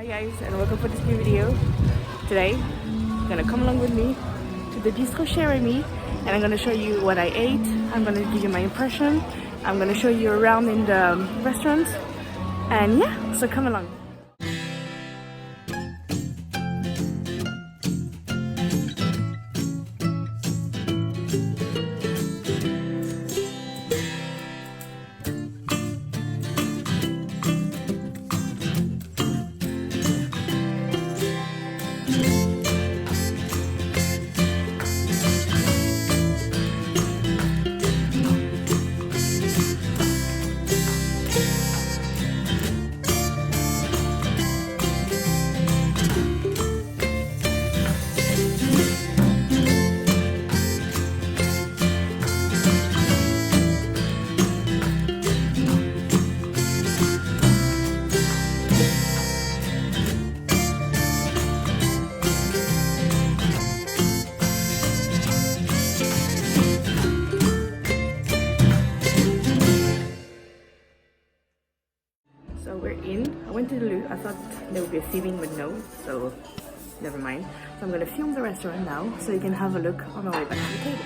Hi guys, and welcome for this new video. Today, you're gonna come along with me to the Bistrot Chez Remy, and I'm gonna show you what I ate. I'm gonna give you my impression. I'm gonna show you around in the restaurant, and yeah, so come along. So we're in. I went to the loo. I thought there would be a theming, but no, so never mind. So I'm gonna film the restaurant now so you can have a look on our way back to the table.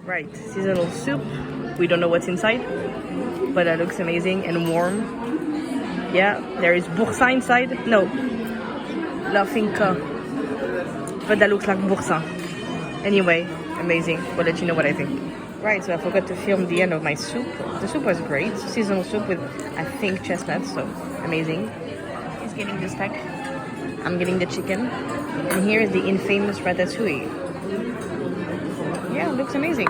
Right, seasonal soup. We don't know what's inside, but that looks amazing and warm. Yeah, there is boursin inside. No, la finca. But that looks like boursin. Anyway, amazing. We'll let you know what I think. Right, so I forgot to film the end of my soup. The soup was great. Seasonal soup with, I think, chestnuts, so amazing. He's getting the steak. I'm getting the chicken. And here is the infamous ratatouille. Yeah, it looks amazing.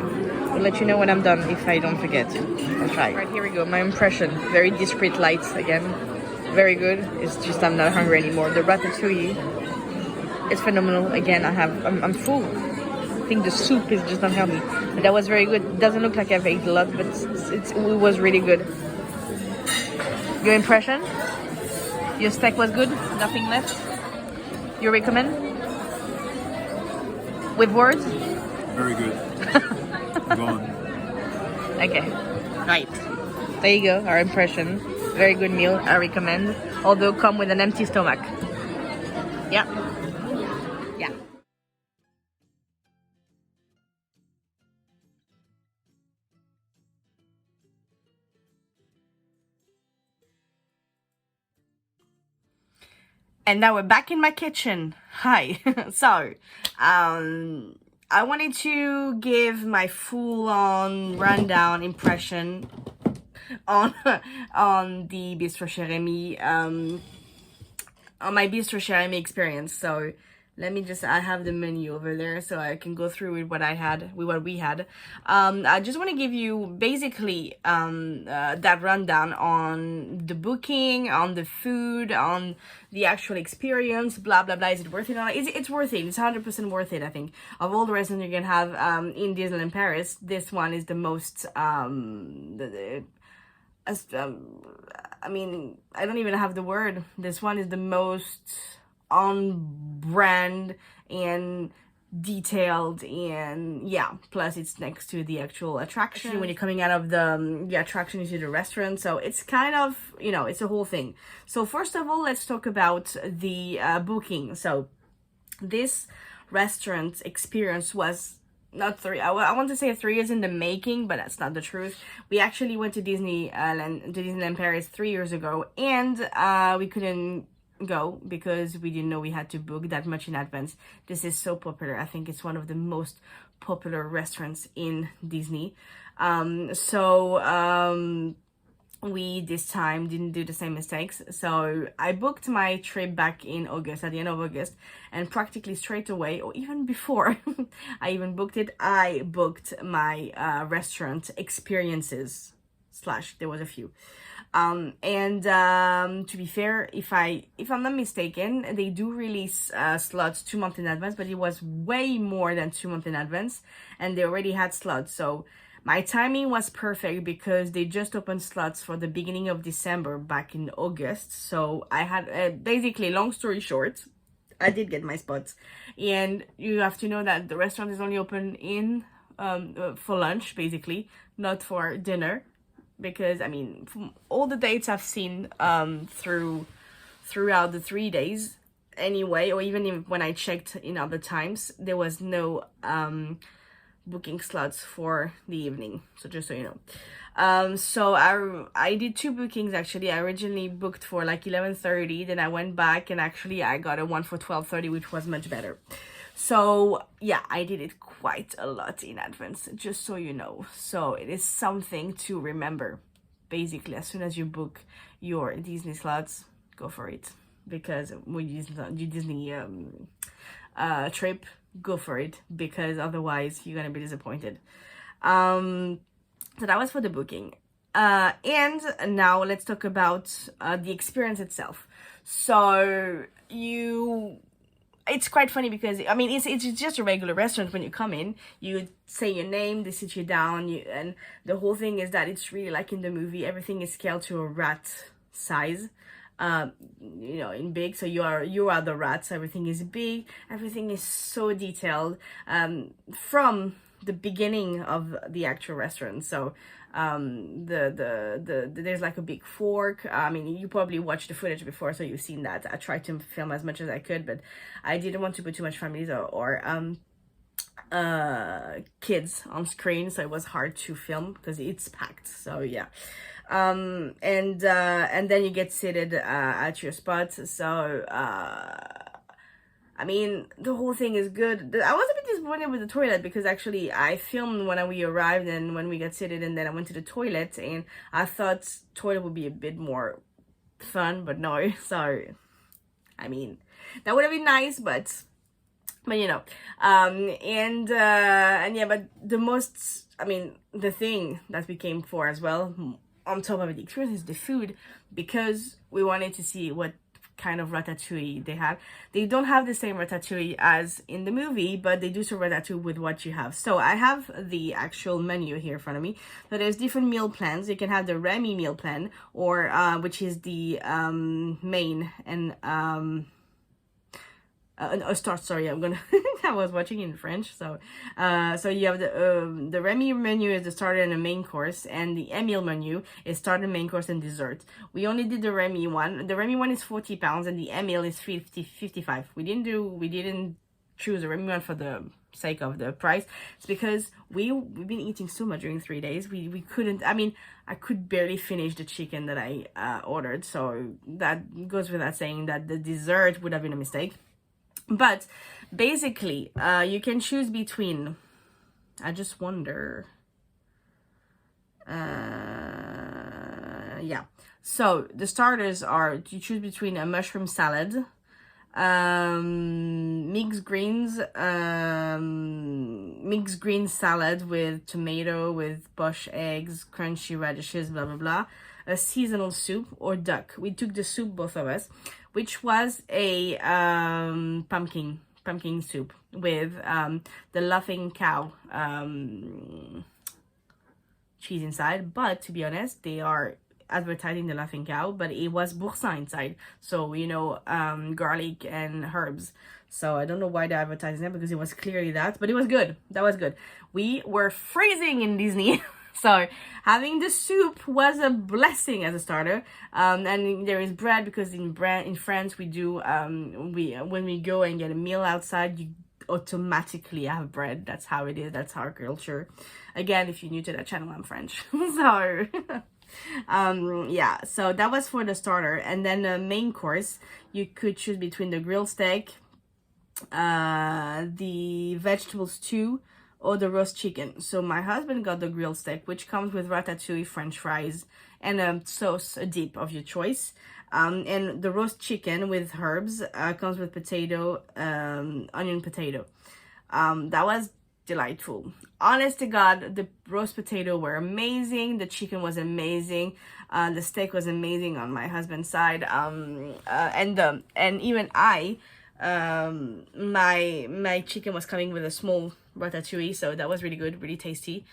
I'll let you know when I'm done if I don't forget. I'll try. Right, here we go. My impression. Very discreet lights again. Very good. It's just I'm not hungry anymore. The ratatouille is phenomenal. Again, I'm full. I think the soup is just not healthy. But that was very good. It doesn't look like I've ate a lot, but it was really good. Your impression? Your steak was good? Nothing left? You recommend? With words? Very good. Go on. Okay. Right. There you go. Our impression. Very good meal. I recommend. Although come with an empty stomach. Yeah. Yeah. And now we're back in my kitchen. Hi. So, I wanted to give my full-on rundown impression on the Bistrot Chez Remy, on my Bistrot Chez Remy experience. So let me just, I have the menu over there so I can go through with what we had. I just want to give you basically that rundown on the booking, on the food, on the actual experience, blah blah blah. Is it worth it? It's worth it. It's 100% worth it. I think of all the restaurants you can have in Disneyland Paris, this one is the most I mean, I don't even have the word. This one is the most on brand and detailed, and yeah, plus it's next to the actual attraction. Actually, when you're coming out of the attraction, you see the restaurant, so it's kind of, you know, it's a whole thing. So first of all, let's talk about the booking. So this restaurant experience was not 3. I want to say 3 years in the making, but that's not the truth. We actually went to Disneyland Paris 3 years ago, and we couldn't go because we didn't know we had to book that much in advance. This is so popular. I think it's one of the most popular restaurants in Disney. We this time didn't do the same mistakes. So I booked my trip back in August, at the end of August, and practically straight away, or even before I even booked it, I booked my restaurant experiences / there was a few. To be fair, if I'm not mistaken, they do release slots 2 months in advance, but it was way more than 2 months in advance, and they already had slots. So my timing was perfect because they just opened slots for the beginning of December back in August. So I had, basically, long story short, I did get my spots. And you have to know that the restaurant is only open for lunch, basically, not for dinner. Because, I mean, from all the dates I've seen throughout the 3 days anyway, or even when I checked in other times, there was no booking slots for the evening. So just so you know. So I did 2 bookings actually. I originally booked for like 11:30, then I went back and actually I got a one for 12:30, which was much better. So yeah, I did it quite a lot in advance, just so you know. So it is something to remember. Basically, as soon as you book your Disney slots, go for it. Because when you Disney trip, go for it, because otherwise you're gonna be disappointed. So that was for the booking. And now let's talk about the experience itself. So it's quite funny because, I mean, it's just a regular restaurant. When you come in, you say your name, they sit you down, and the whole thing is that it's really like in the movie. Everything is scaled to a rat size, in big. So you are the rats. Everything is big. Everything is so detailed from the beginning of the actual restaurant. So there's like a big fork. I mean, you probably watched the footage before, so you've seen that. I tried to film as much as I could, but I didn't want to put too much families or kids on screen, so it was hard to film because it's packed. So yeah. And then you get seated at your spot. So I mean, the whole thing is good. I was a bit disappointed with the toilet because actually I filmed when we arrived and when we got seated, and then I went to the toilet, and I thought toilet would be a bit more fun, but no. So I mean, that would have been nice, but you know, and yeah, but the thing that we came for as well, on top of the experience, is the food, because we wanted to see what kind of ratatouille they have. They don't have the same ratatouille as in the movie, but they do serve ratatouille with what you have. So I have the actual menu here in front of me. So there's different meal plans. You can have the Remy meal plan, or which is the main and sorry, I was watching in French. So you have the Remy menu is the starter and the main course, and the Emile menu is starter, main course, and dessert. We only did the Remy one. The Remy one is £40 and the Emile is 55. We didn't choose the Remy one for the sake of the price. It's because we've been eating so much during 3 days. We couldn't, I mean, I could barely finish the chicken that I ordered. So that goes without saying that the dessert would have been a mistake. But basically, you can choose between, I just wonder, yeah. So the starters are, you choose between a mushroom salad, mixed green salad with tomato, with poached eggs, crunchy radishes, blah blah blah, a seasonal soup, or duck. We took the soup, both of us, which was a pumpkin soup with the laughing cow cheese inside. But to be honest, they are advertising the laughing cow, but it was boursin inside, so garlic and herbs. So I don't know why they're advertising that, because it was clearly that, but it was good. That was good. We were freezing in Disney. So having the soup was a blessing as a starter. And there is bread, because in France we do when we go and get a meal outside, you automatically have bread. That's how it is. That's our culture. Again, if you're new to that channel, I'm French. So yeah, so that was for the starter. And then the main course, you could choose between the grilled steak, the vegetable stew, or the roast chicken. So my husband got the grilled steak, which comes with ratatouille, french fries, and a sauce, a dip of your choice. And the roast chicken with herbs comes with potato, onion potato. That was delightful. Honest to God, the roast potato were amazing. The chicken was amazing. The steak was amazing on my husband's side. And even my chicken was coming with a small ratatouille, so that was really good, really tasty.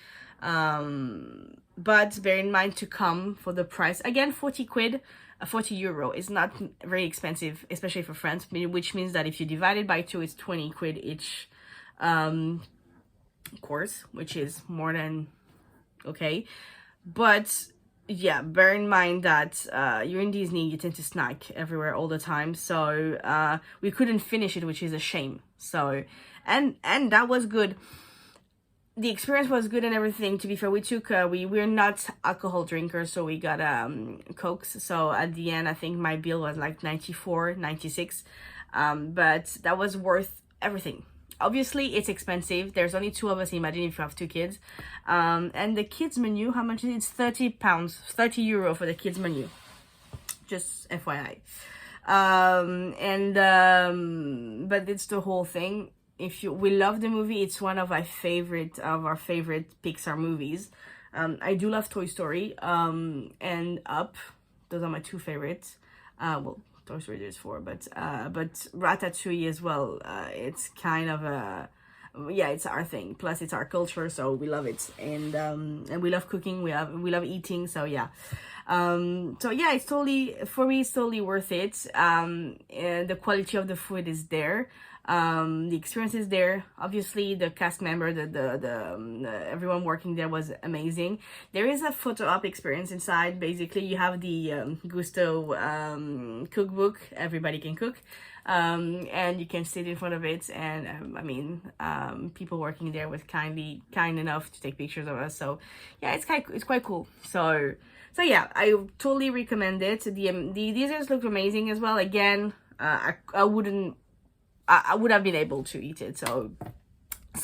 But bear in mind to come for the price. Again, 40 quid. 40 euro is not very expensive, especially for France, which means that if you divide it by 2, it's 20 quid each course, which is more than okay. But yeah, bear in mind that you're in Disney, you tend to snack everywhere all the time, so we couldn't finish it, which is a shame. So and that was good. The experience was good and everything. To be fair, we took we're not alcohol drinkers, so we got cokes. So at the end, I think my bill was like 94, 96, but that was worth everything. Obviously, it's expensive. There's only 2 of us. Imagine if you have 2 kids. And the kids menu, how much is it? It's 30 pounds, 30 euro for the kids menu. Just FYI. But it's the whole thing. We love the movie. It's one of our favorite Pixar movies. I do love Toy Story and Up. Those are my 2 favorites. Well, Toy Story there's 4, but Ratatouille as well. It's kind of it's our thing. Plus, it's our culture, so we love it, and we love cooking. We love eating. So yeah. It's totally worth it. And the quality of the food is there. The experience is there. Obviously, the cast member, the everyone working there was amazing. There is a photo op experience inside. Basically, you have the Gusto cookbook. Everybody can cook, and you can sit in front of it. And people working there was kind enough to take pictures of us. So yeah, it's quite cool. So yeah, I totally recommend it. The desserts look amazing as well. Again, I would have been able to eat it, so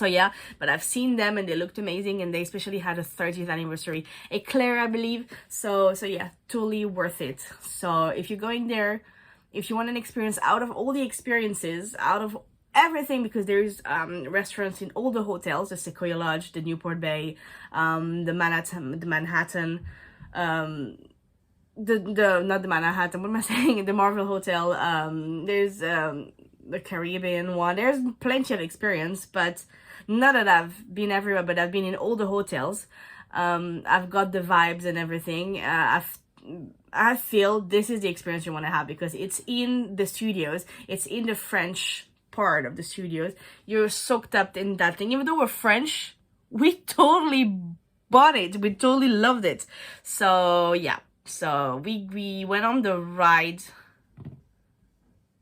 yeah, but I've seen them and they looked amazing, and they especially had a 30th anniversary eclair, I believe, so yeah, totally worth it. So if you're going there, if you want an experience out of all the experiences, out of everything, because there's restaurants in all the hotels, the Sequoia Lodge, the Newport Bay, the Manhattan, not the Manhattan, what am I saying? The Marvel Hotel, there's the Caribbean one. There's plenty of experience, but not that I've been everywhere, but I've been in all the hotels. I've got the vibes and everything. I feel this is the experience you want to have, because it's in the studios. It's in the French part of the studios. You're soaked up in that thing. Even though we're French, we totally bought it. We totally loved it. So yeah. So we went on the ride.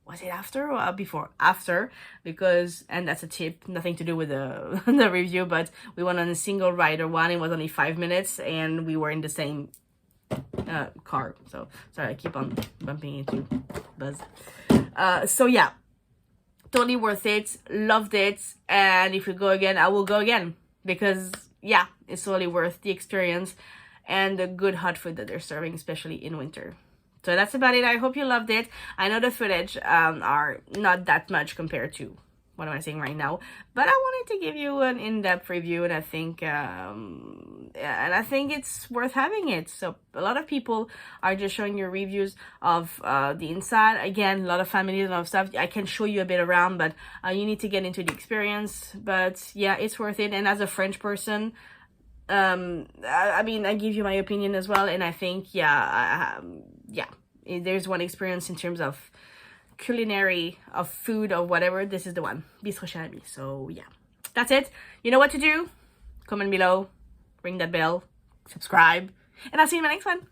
Was it after or before? After, because, and that's a tip, nothing to do with the the review, but we went on a single rider one. It was only 5 minutes, and we were in the same car. So sorry, I keep on bumping into Buzz. So yeah, totally worth it. Loved it, and if we go again, I will go again, because yeah, it's totally worth the experience and the good hot food that they're serving, especially in winter. So that's about it. I hope you loved it. I know the footage are not that much compared to what am I saying right now, but I wanted to give you an in-depth review, and I think it's worth having it. So a lot of people are just showing you reviews of the inside. Again, a lot of families, a lot of stuff. I can show you a bit around, but you need to get into the experience. But yeah, it's worth it. And as a French person, I give you my opinion as well, and I think there's one experience in terms of culinary, of food, or whatever. This is the one, Bistrot Chez Remy. So yeah, that's it. You know what to do. Comment below, ring that bell, subscribe, and I'll see you in my next one.